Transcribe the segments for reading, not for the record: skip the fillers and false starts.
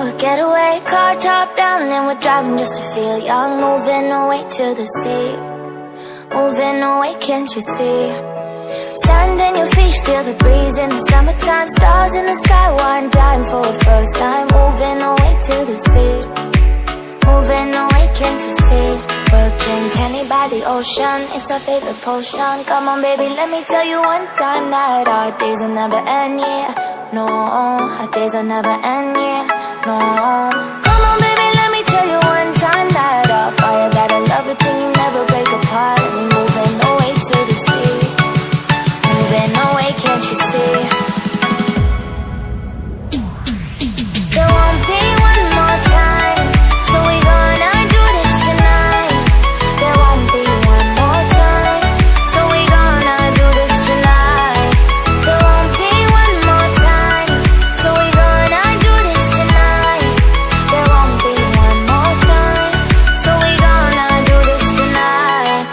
a getaway. Car top down and we're driving just to feel young. Moving away to the sea, moving away, can't you see? Sand in your feet, feel the breeze in the summertime. Stars in the sky, one dime for a first time. Moving away to the sea, moving away, can't you see? We'll drink honey by the ocean, it's our favorite potion. Come on baby, let me tell you one time that our days will never end, yeah. No, our days will never end, yeah. No. Come on baby, let me tell you one time that our fire got a love it till you never break apart. And we're moving away to the sea, moving away, can't you see? There won't be one more time, so we gonna do this tonight. There won't be one more time, so we gonna do this tonight. There won't be one more time, so we gonna do this tonight. There won't be one more time, so we gonna do this tonight.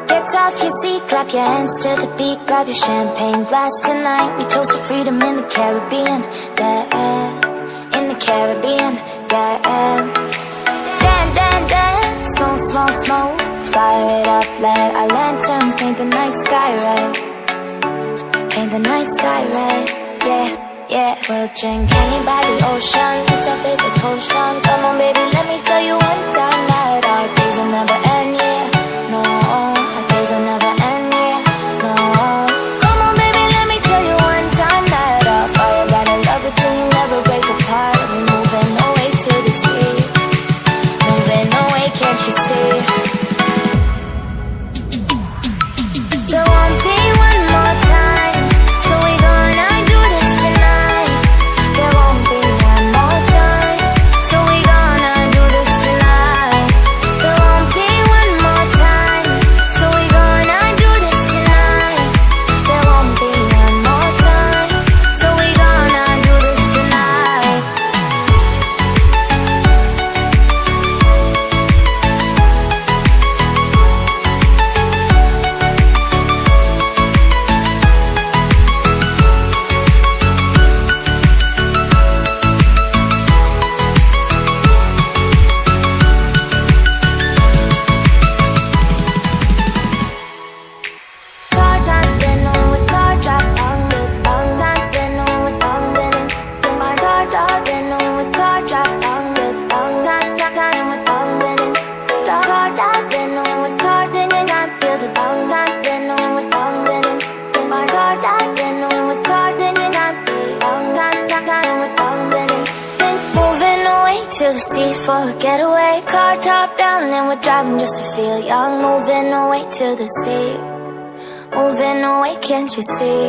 Get off your seat, clap your hands to the beat. Grab your champagne glass tonight. We toast to freedom in the Caribbean, yeah. In the Caribbean, yeah. Dance, dance, dance, smoke, smoke, smoke. Fire it up, let our lanterns paint the night sky red. Paint the night sky red, yeah, yeah. We'll drink honey by the ocean, it's our favorite potion. Come on baby, let me tell you one time that our days will never end, yeah. No, our days will never end, yeah. No. Come on baby, let me tell you one time that our fire got a love it till you never break apart. We're moving away to the sea, moving away, can't you see? There won't be one more time, so we gonna do this tonight. There won't be one more time, so we gonna do this tonight. There won't be one more time, so we gonna do this tonight. There won't be one more time, so we gonna do this tonight. Car top, then on with car drop, bang, bang, bang, then on with bang, then in my car top, then on with car drop, bang, bang, bang, bang, with bang, then in car top, then on with car, then in I feel the bang, then on with bang, then in my car top, then on with car, then in I feel bang, with bang, then in moving away to the sea for a getaway. Car top down and we're driving just to feel young. Moving away to the sea, moving away, can't you see?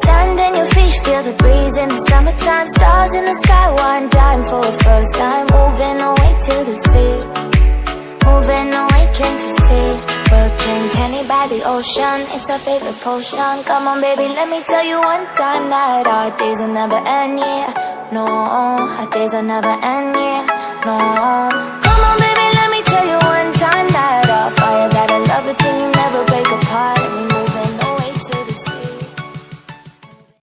Sand in your feet, feel the breeze in the summertime. Stars in the sky, one dime for a first time. Moving away to the sea, moving away, can't you see? We'll drink honey by the ocean, it's our favorite potion. Come on baby, let me tell you one time that our days will never end, yeah. No, our days will never end, yeah. No.